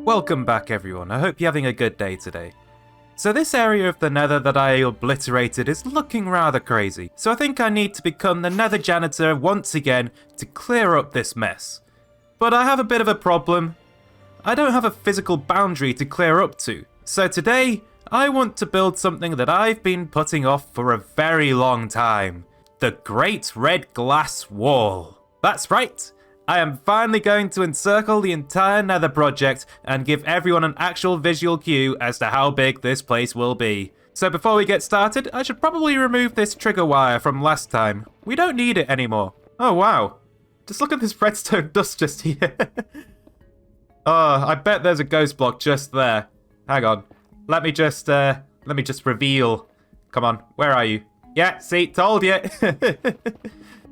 Welcome back everyone, I hope you're having a good day today. So this area of the Nether that I obliterated is looking rather crazy, so I think I need to become the Nether janitor once again to clear up this mess. But I have a bit of a problem. I don't have a physical boundary to clear up to, so today I want to build something that I've been putting off for a very long time. The Great Red Glass Wall. That's right! I am finally going to encircle the entire Nether project and give everyone an actual visual cue as to how big this place will be. So before we get started, I should probably remove this trigger wire from last time. We don't need it anymore. Oh wow. Just look at this redstone dust just here. Oh, I bet there's a ghost block just there. Hang on. Let me just reveal. Come on, where are you? Yeah, see, told you.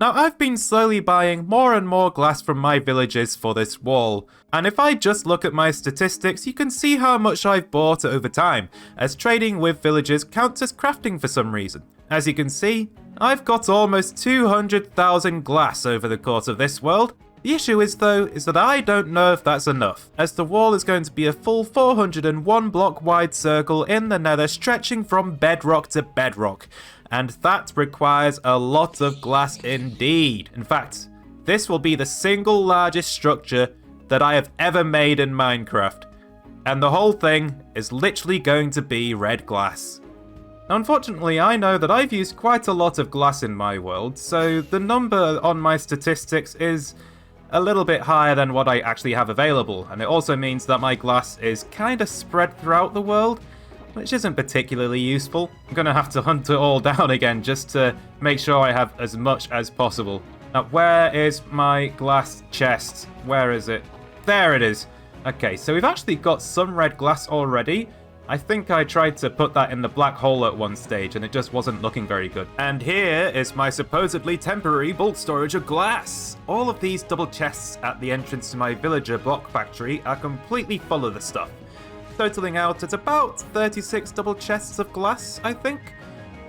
Now, I've been slowly buying more and more glass from my villages for this wall, and if I just look at my statistics, you can see how much I've bought over time, as trading with villagers counts as crafting for some reason. As you can see, I've got almost 200,000 glass over the course of this world. The issue is though, is that I don't know if that's enough, as the wall is going to be a full 401 block wide circle in the Nether stretching from bedrock to bedrock. And that requires a lot of glass indeed. In fact, this will be the single largest structure that I have ever made in Minecraft. And the whole thing is literally going to be red glass. Now, unfortunately, I know that I've used quite a lot of glass in my world, so the number on my statistics is a little bit higher than what I actually have available. And it also means that my glass is kind of spread throughout the world, which isn't particularly useful. I'm gonna have to hunt it all down again just to make sure I have as much as possible. Now, where is my glass chest? Where is it? There it is. Okay, so we've actually got some red glass already. I think I tried to put that in the black hole at one stage and it just wasn't looking very good. And here is my supposedly temporary bulk storage of glass. All of these double chests at the entrance to my villager block factory are completely full of the stuff, totaling out at about 36 double chests of glass, I think.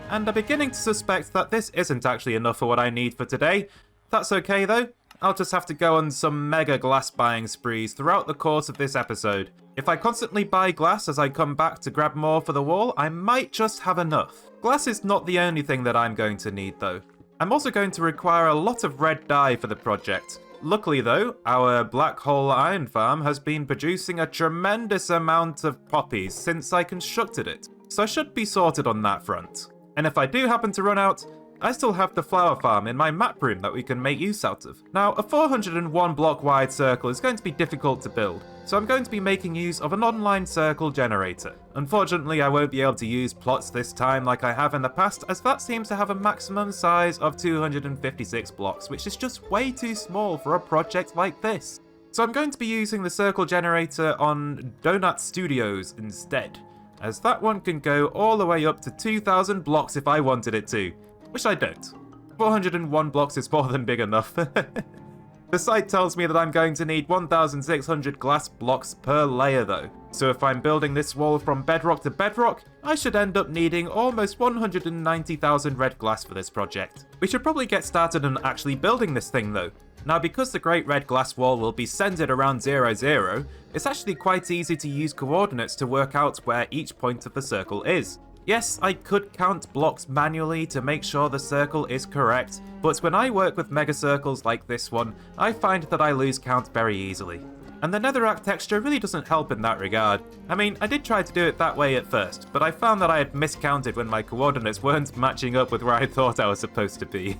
And I'm beginning to suspect that this isn't actually enough for what I need for today. That's okay though. I'll just have to go on some mega glass buying sprees throughout the course of this episode. If I constantly buy glass as I come back to grab more for the wall, I might just have enough. Glass is not the only thing that I'm going to need though. I'm also going to require a lot of red dye for the project. Luckily though, our black hole iron farm has been producing a tremendous amount of poppies since I constructed it, so I should be sorted on that front. And if I do happen to run out, I still have the flower farm in my map room that we can make use out of. Now, a 401 block wide circle is going to be difficult to build, so I'm going to be making use of an online circle generator. Unfortunately, I won't be able to use plots this time like I have in the past, as that seems to have a maximum size of 256 blocks, which is just way too small for a project like this. So I'm going to be using the circle generator on Donut Studios instead, as that one can go all the way up to 2,000 blocks if I wanted it to. Which I don't. 401 blocks is more than big enough. The site tells me that I'm going to need 1,600 glass blocks per layer though. So if I'm building this wall from bedrock to bedrock, I should end up needing almost 190,000 red glass for this project. We should probably get started on actually building this thing though. Now, because the Great Red Glass Wall will be centered around 0, 0, it's actually quite easy to use coordinates to work out where each point of the circle is. Yes, I could count blocks manually to make sure the circle is correct, but when I work with mega circles like this one, I find that I lose count very easily. And the netherrack texture really doesn't help in that regard. I mean, I did try to do it that way at first, but I found that I had miscounted when my coordinates weren't matching up with where I thought I was supposed to be.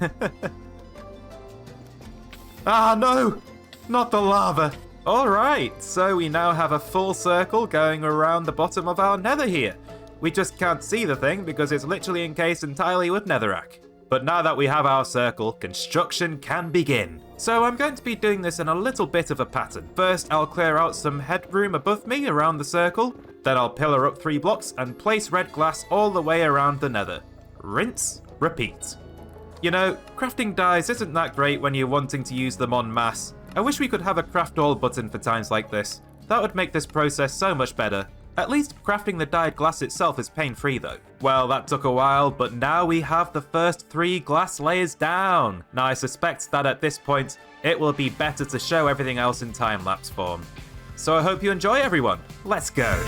Ah no! Not the lava! Alright, so we now have a full circle going around the bottom of our nether here. We just can't see the thing because it's literally encased entirely with netherrack. But now that we have our circle, construction can begin. So I'm going to be doing this in a little bit of a pattern. First, I'll clear out some headroom above me around the circle. Then I'll pillar up 3 blocks and place red glass all the way around the nether. Rinse, repeat. You know, crafting dyes isn't that great when you're wanting to use them en masse. I wish we could have a craft all button for times like this. That would make this process so much better. At least crafting the dyed glass itself is pain-free though. Well, that took a while, but now we have the first 3 glass layers down. Now I suspect that at this point, it will be better to show everything else in time-lapse form. So I hope you enjoy, everyone. Let's go.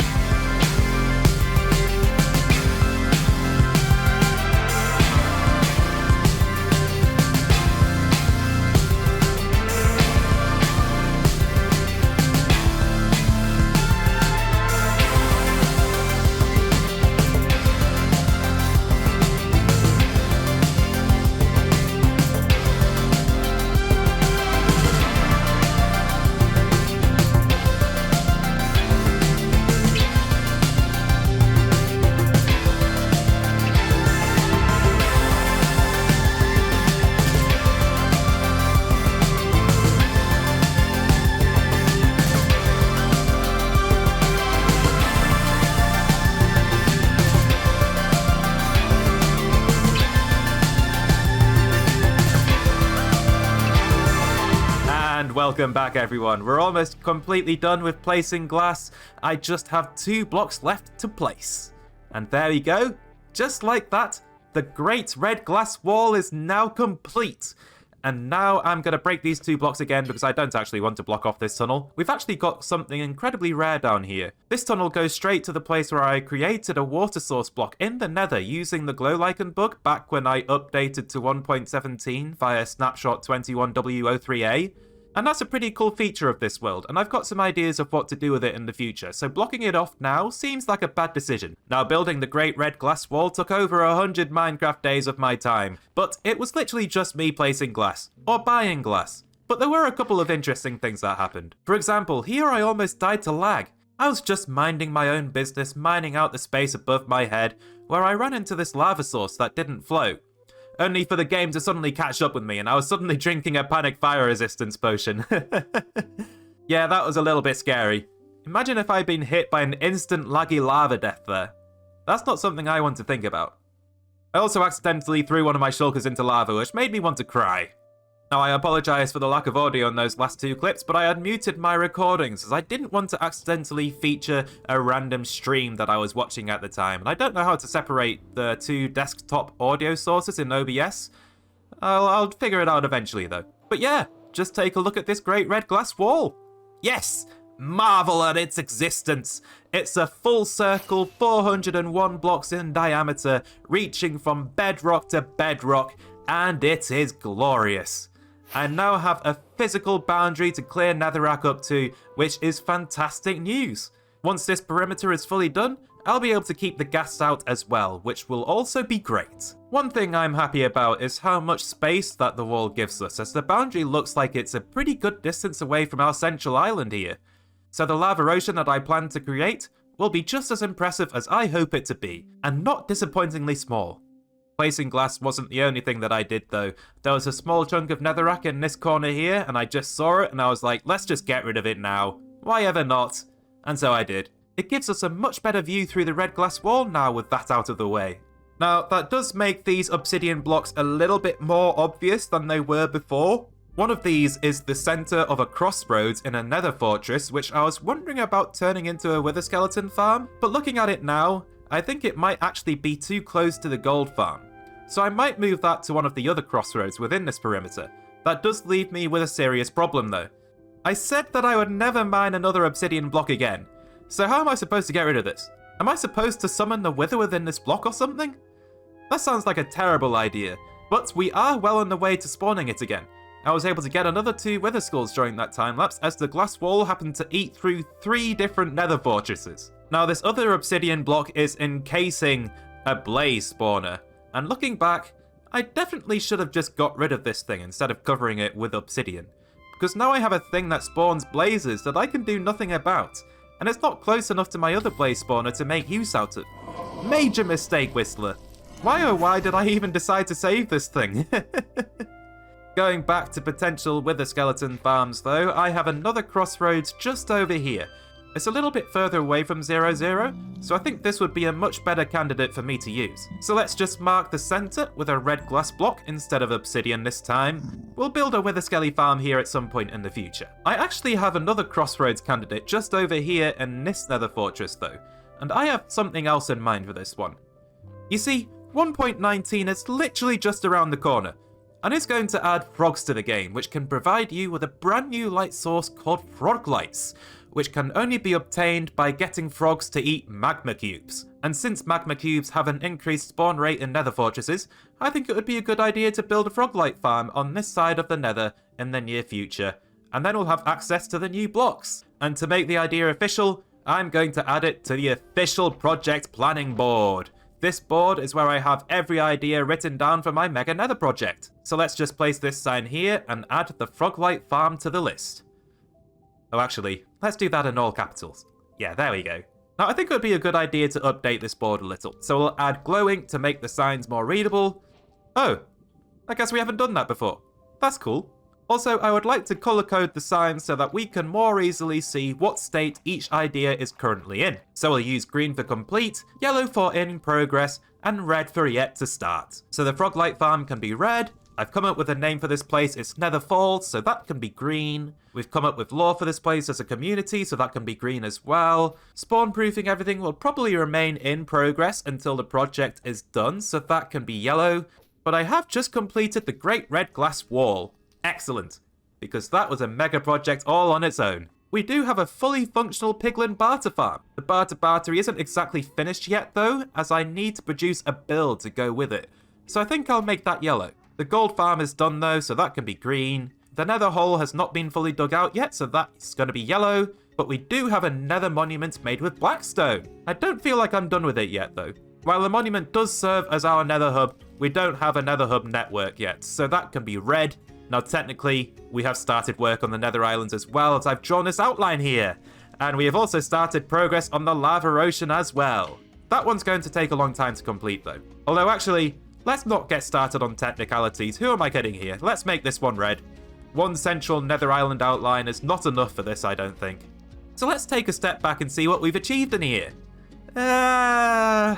Welcome back, everyone. We're almost completely done with placing glass. I just have 2 blocks left to place. And there we go. Just like that, the great red glass wall is now complete. And now I'm going to break these 2 blocks again because I don't actually want to block off this tunnel. We've actually got something incredibly rare down here. This tunnel goes straight to the place where I created a water source block in the Nether using the glow lichen bug back when I updated to 1.17 via snapshot 21W03A. And that's a pretty cool feature of this world, and I've got some ideas of what to do with it in the future, so blocking it off now seems like a bad decision. Now, building the great red glass wall took over 100 Minecraft days of my time, but it was literally just me placing glass, or buying glass. But there were a couple of interesting things that happened. For example, here I almost died to lag. I was just minding my own business, mining out the space above my head, where I ran into this lava source that didn't flow. Only for the game to suddenly catch up with me, and I was suddenly drinking a panic fire resistance potion. Yeah, that was a little bit scary. Imagine if I'd been hit by an instant laggy lava death there. That's not something I want to think about. I also accidentally threw one of my shulkers into lava, which made me want to cry. Now, I apologise for the lack of audio in those last 2 clips, but I had muted my recordings as I didn't want to accidentally feature a random stream that I was watching at the time, and I don't know how to separate the 2 desktop audio sources in OBS. I'll figure it out eventually, though. But yeah, just take a look at this great red glass wall. Yes! Marvel at its existence! It's a full circle, 401 blocks in diameter, reaching from bedrock to bedrock, and it is glorious. I now have a physical boundary to clear netherrack up to, which is fantastic news. Once this perimeter is fully done, I'll be able to keep the gas out as well, which will also be great. One thing I'm happy about is how much space that the wall gives us, as the boundary looks like it's a pretty good distance away from our central island here. So the lava ocean that I plan to create will be just as impressive as I hope it to be, and not disappointingly small. Placing glass wasn't the only thing that I did though. There was a small chunk of netherrack in this corner here, and I just saw it and I was like, let's just get rid of it now. Why ever not? And so I did. It gives us a much better view through the red glass wall now with that out of the way. Now, that does make these obsidian blocks a little bit more obvious than they were before. One of these is the centre of a crossroads in a nether fortress, which I was wondering about turning into a wither skeleton farm, but looking at it now, I think it might actually be too close to the gold farm. So I might move that to one of the other crossroads within this perimeter. That does leave me with a serious problem though. I said that I would never mine another obsidian block again. So how am I supposed to get rid of this? Am I supposed to summon the wither within this block or something? That sounds like a terrible idea, but we are well on the way to spawning it again. I was able to get another 2 wither skulls during that time lapse as the glass wall happened to eat through 3 different nether fortresses. Now this other obsidian block is encasing a blaze spawner. And looking back, I definitely should have just got rid of this thing instead of covering it with obsidian. Because now I have a thing that spawns blazes that I can do nothing about. And it's not close enough to my other blaze spawner to make use out of. Major mistake, Whistler. Why oh why did I even decide to save this thing? Going back to potential wither skeleton farms though, I have another crossroads just over here. It's a little bit further away from 00, so I think this would be a much better candidate for me to use. So let's just mark the centre with a red glass block instead of obsidian this time. We'll build a wither skelly farm here at some point in the future. I actually have another crossroads candidate just over here in this nether fortress though, and I have something else in mind for this one. You see, 1.19 is literally just around the corner, and it's going to add frogs to the game, which can provide you with a brand new light source called frog lights, which can only be obtained by getting frogs to eat magma cubes. And since magma cubes have an increased spawn rate in nether fortresses, I think it would be a good idea to build a frog-light farm on this side of the nether in the near future. And then we'll have access to the new blocks. And to make the idea official, I'm going to add it to the official project planning board. This board is where I have every idea written down for my mega nether project. So let's just place this sign here and add the frog-light farm to the list. Oh, actually, let's do that in all capitals. Yeah, there we go. Now, I think it would be a good idea to update this board a little. So we'll add glow ink to make the signs more readable. Oh, I guess we haven't done that before. That's cool. Also, I would like to color code the signs so that we can more easily see what state each idea is currently in. So we'll use green for complete, yellow for in progress, and red for yet to start. So the frog-light farm can be red. I've come up with a name for this place, it's Nether Falls, so that can be green. We've come up with lore for this place as a community, so that can be green as well. Spawn-proofing everything will probably remain in progress until the project is done, so that can be yellow. But I have just completed the Great Red Glass Wall. Excellent, because that was a mega project all on its own. We do have a fully functional piglin barter farm. The barter battery isn't exactly finished yet though, as I need to produce a build to go with it. So I think I'll make that yellow. The gold farm is done though, so that can be green. The nether hole has not been fully dug out yet, so that's going to be yellow. But we do have a nether monument made with blackstone. I don't feel like I'm done with it yet though. While the monument does serve as our nether hub, we don't have a nether hub network yet, so that can be red. Now technically, we have started work on the Nether Islands as well, as I've drawn this outline here. And we have also started progress on the Lava Ocean as well. That one's going to take a long time to complete though. Although actually, let's not get started on technicalities. Who am I kidding here? Let's make this one red. One central Nether Island outline is not enough for this, I don't think. So let's take a step back and see what we've achieved in here. I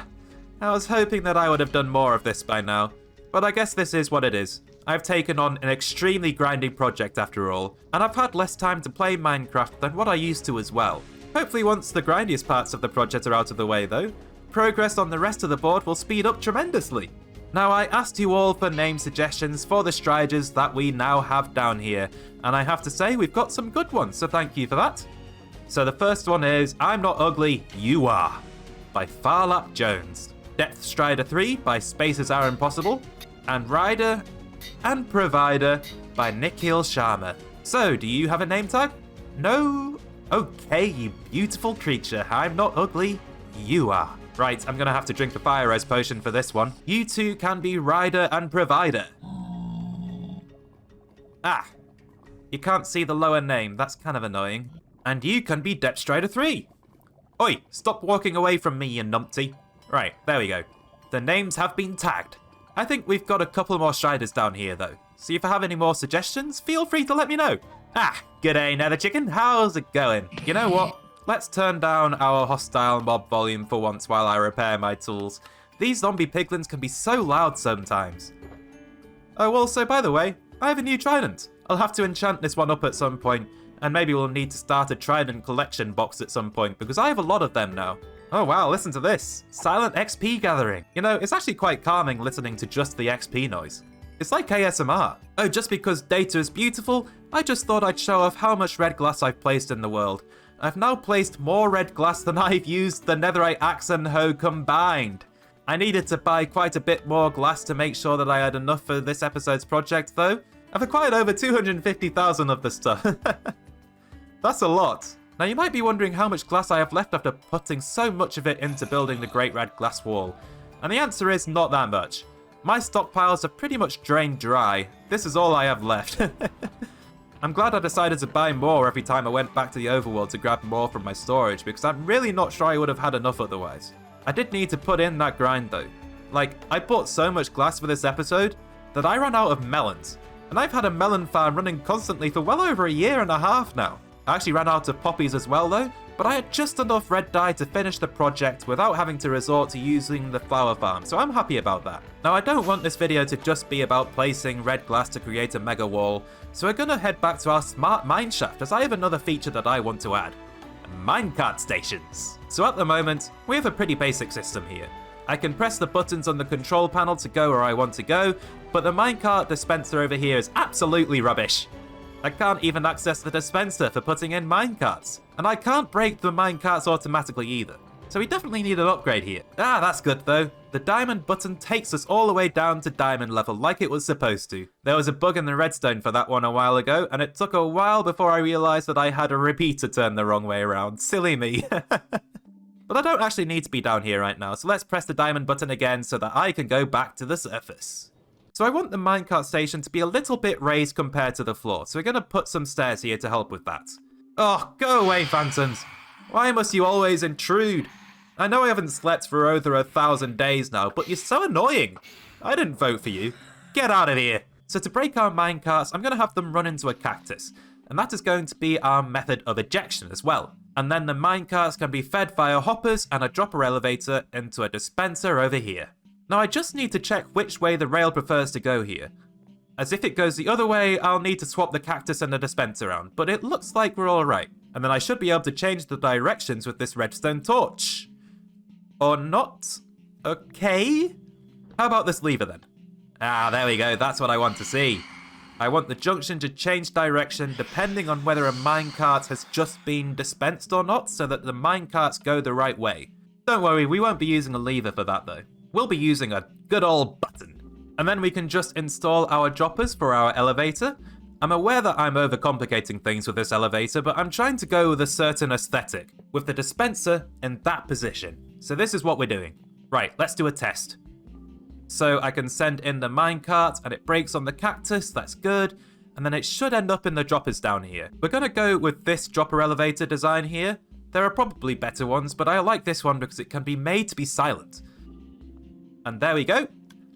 was hoping that I would have done more of this by now. But I guess this is what it is. I've taken on an extremely grinding project after all, and I've had less time to play Minecraft than what I used to as well. Hopefully once the grindiest parts of the project are out of the way though, progress on the rest of the board will speed up tremendously. Now I asked you all for name suggestions for the striders that we now have down here, and I have to say we've got some good ones, so thank you for that. So the first one is I'm Not Ugly, You Are, by Farlap Jones. Depth Strider 3 by Spaces Are Impossible, and Rider and Provider by Nikhil Sharma. So, do you have a name tag? No? Okay, you beautiful creature. I'm not ugly. You are. Right, I'm gonna have to drink the fire res potion for this one. You two can be Rider and Provider. Ah, you can't see the lower name. That's kind of annoying. And you can be Depth Strider 3. Oi, stop walking away from me, you numpty. Right, there we go. The names have been tagged. I think we've got a couple more striders down here though. So if I have any more suggestions, feel free to let me know. Ah, g'day Nether Chicken, how's it going? You know what? Let's turn down our hostile mob volume for once while I repair my tools. These zombie piglins can be so loud sometimes. Oh, also, by the way, I have a new trident. I'll have to enchant this one up at some point, and maybe we'll need to start a trident collection box at some point, because I have a lot of them now. Oh wow, listen to this. Silent XP gathering. You know, it's actually quite calming listening to just the XP noise. It's like ASMR. Oh, just because data is beautiful, I just thought I'd show off how much red glass I've placed in the world. I've now placed more red glass than I've used the netherite axe and hoe combined. I needed to buy quite a bit more glass to make sure that I had enough for this episode's project though. I've acquired over 250,000 of the stuff. That's a lot. Now you might be wondering how much glass I have left after putting so much of it into building the Great Red Glass Wall. And the answer is not that much. My stockpiles are pretty much drained dry. This is all I have left. I'm glad I decided to buy more every time I went back to the overworld to grab more from my storage, because I'm really not sure I would have had enough otherwise. I did need to put in that grind though. Like, I bought so much glass for this episode that I ran out of melons. And I've had a melon farm running constantly for well over a year and a half now. I actually ran out of poppies as well though, but I had just enough red dye to finish the project without having to resort to using the flower farm, so I'm happy about that. Now I don't want this video to just be about placing red glass to create a mega wall, so we're gonna head back to our smart mineshaft as I have another feature that I want to add. Minecart Stations. So at the moment, we have a pretty basic system here. I can press the buttons on the control panel to go where I want to go, but the minecart dispenser over here is absolutely rubbish. I can't even access the dispenser for putting in minecarts. And I can't break the minecarts automatically either. So we definitely need an upgrade here. Ah, that's good though. The diamond button takes us all the way down to diamond level like it was supposed to. There was a bug in the redstone for that one a while ago, and it took a while before I realized that I had a repeater turned the wrong way around. Silly me. But I don't actually need to be down here right now, so let's press the diamond button again so that I can go back to the surface. So I want the minecart station to be a little bit raised compared to the floor, so we're going to put some stairs here to help with that. Oh, go away, phantoms. Why must you always intrude? I know I haven't slept for over 1,000 days now, but you're so annoying. I didn't vote for you. Get out of here. So to break our minecarts, I'm going to have them run into a cactus. And that is going to be our method of ejection as well. And then the minecarts can be fed via hoppers and a dropper elevator into a dispenser over here. Now I just need to check which way the rail prefers to go here. As if it goes the other way, I'll need to swap the cactus and the dispenser around, but it looks like we're alright. And then I should be able to change the directions with this redstone torch. Or not? Okay. How about this lever then? Ah, there we go, that's what I want to see. I want the junction to change direction depending on whether a minecart has just been dispensed or not, so that the minecarts go the right way. Don't worry, we won't be using a lever for that though. We'll be using a good old button. And then we can just install our droppers for our elevator. I'm aware that I'm overcomplicating things with this elevator, but I'm trying to go with a certain aesthetic, with the dispenser in that position. So this is what we're doing. Right, let's do a test. So I can send in the minecart and it breaks on the cactus, that's good. And then it should end up in the droppers down here. We're gonna go with this dropper elevator design here. There are probably better ones, but I like this one because it can be made to be silent. And there we go.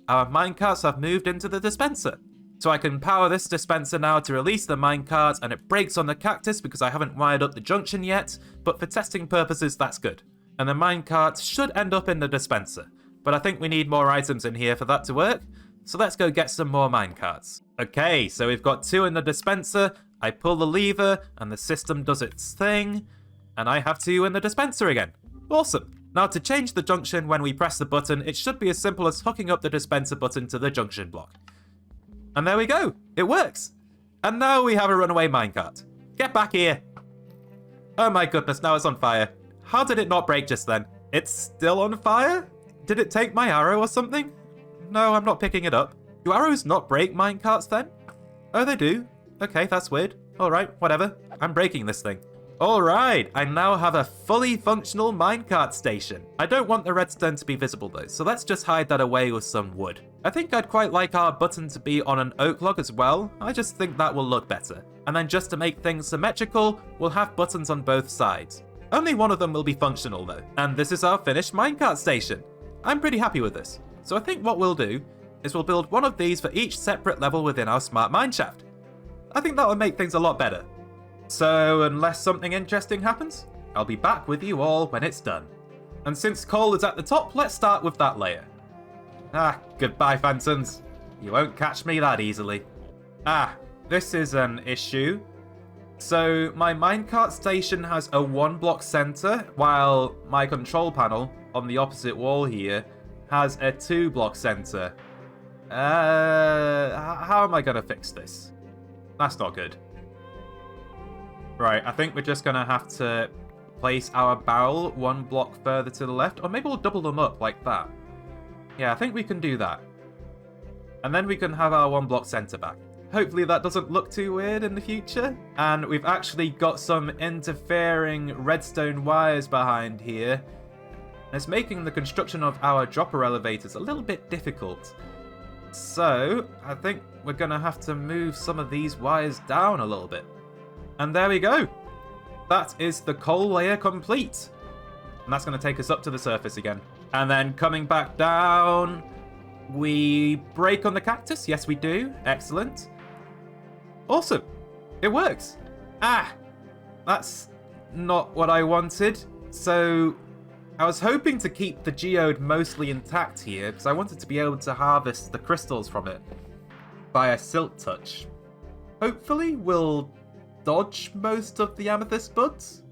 Our minecarts have moved into the dispenser. So I can power this dispenser now to release the minecart and it breaks on the cactus because I haven't wired up the junction yet, but for testing purposes that's good. And the minecart should end up in the dispenser. But I think we need more items in here for that to work, so let's go get some more minecarts. Okay, so we've got 2 in the dispenser, I pull the lever, and the system does its thing, and I have 2 in the dispenser again. Awesome. Now to change the junction when we press the button, it should be as simple as hooking up the dispenser button to the junction block. And there we go, it works. And now we have a runaway minecart. Get back here. Oh my goodness, now it's on fire. How did it not break just then? It's still on fire? Did it take my arrow or something? No, I'm not picking it up. Do arrows not break minecarts then? Oh, they do. Okay, that's weird. Alright, whatever. I'm breaking this thing. Alright, I now have a fully functional minecart station. I don't want the redstone to be visible though, so let's just hide that away with some wood. I think I'd quite like our button to be on an oak log as well. I just think that will look better. And then just to make things symmetrical, we'll have buttons on both sides. Only one of them will be functional though. And this is our finished minecart station. I'm pretty happy with this. So I think what we'll do is we'll build one of these for each separate level within our smart mineshaft. I think that will make things a lot better. So unless something interesting happens, I'll be back with you all when it's done. And since coal is at the top, let's start with that layer. Ah, goodbye phantoms. You won't catch me that easily. Ah, this is an issue. So my minecart station has a 1-block center, while my control panel on the opposite wall here has a 2-block center. How am I gonna fix this? That's not good. Right, I think we're just gonna have to place our barrel 1 block further to the left, or maybe we'll double them up like that. Yeah, I think we can do that. And then we can have our 1-block center back. Hopefully that doesn't look too weird in the future. And we've actually got some interfering redstone wires behind here. It's making the construction of our dropper elevators a little bit difficult. So, I think we're going to have to move some of these wires down a little bit. And there we go. That is the coal layer complete. And that's going to take us up to the surface again. And then coming back down, we break on the cactus. Yes, we do. Excellent. Awesome. It works. Ah, that's not what I wanted. So I was hoping to keep the geode mostly intact here because I wanted to be able to harvest the crystals from it via silk touch. Hopefully we'll dodge most of the amethyst buds.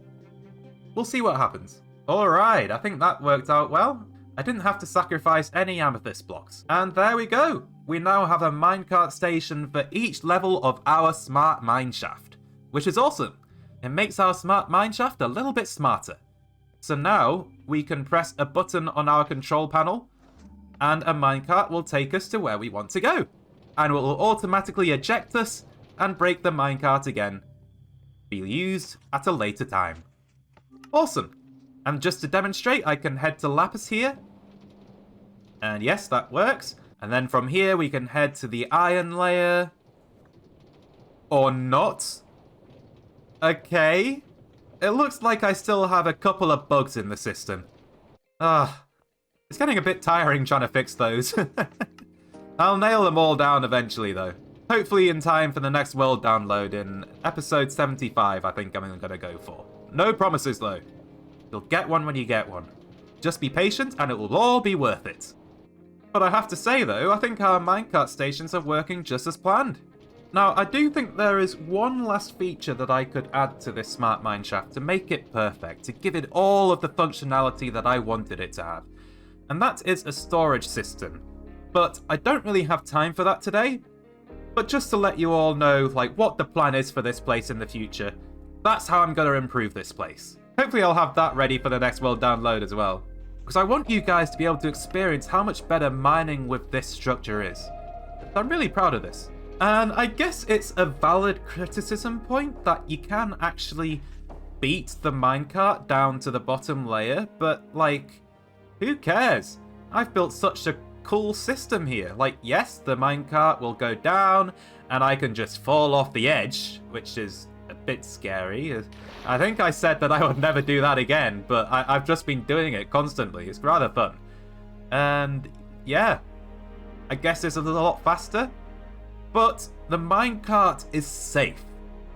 We'll see what happens. Alright, I think that worked out well. I didn't have to sacrifice any amethyst blocks. And there we go. We now have a minecart station for each level of our smart mineshaft, which is awesome. It makes our smart mineshaft a little bit smarter. So now we can press a button on our control panel and a minecart will take us to where we want to go. And it will automatically eject us and break the minecart again. Be used at a later time. Awesome. And just to demonstrate, I can head to Lapis here. And yes, that works. And then from here, we can head to the iron layer. Or not. Okay. It looks like I still have a couple of bugs in the system. It's getting a bit tiring trying to fix those. I'll nail them all down eventually, though. Hopefully in time for the next world download in episode 75, I think I'm going to go for. No promises, though. You'll get one when you get one. Just be patient and it will all be worth it. But I have to say, though, I think our minecart stations are working just as planned. Now, I do think there is one last feature that I could add to this smart mineshaft to make it perfect, to give it all of the functionality that I wanted it to have. And that is a storage system. But I don't really have time for that today. But just to let you all know, like, what the plan is for this place in the future, that's how I'm going to improve this place. Hopefully I'll have that ready for the next world download as well. Because I want you guys to be able to experience how much better mining with this structure is. I'm really proud of this. And I guess it's a valid criticism point that you can actually beat the minecart down to the bottom layer, but like, who cares? I've built such a cool system here. Like, yes, the minecart will go down and I can just fall off the edge, which is a bit scary. I think I said that I would never do that again, but I've just been doing it constantly. It's rather fun. And yeah, I guess it's a lot faster, but the minecart is safe.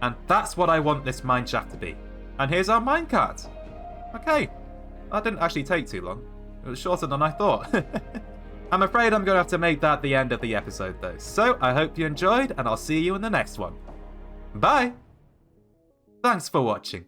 And that's what I want this mineshaft to be. And here's our minecart. Okay, that didn't actually take too long. It was shorter than I thought. I'm afraid I'm going to have to make that the end of the episode though. So I hope you enjoyed and I'll see you in the next one. Bye! Thanks for watching.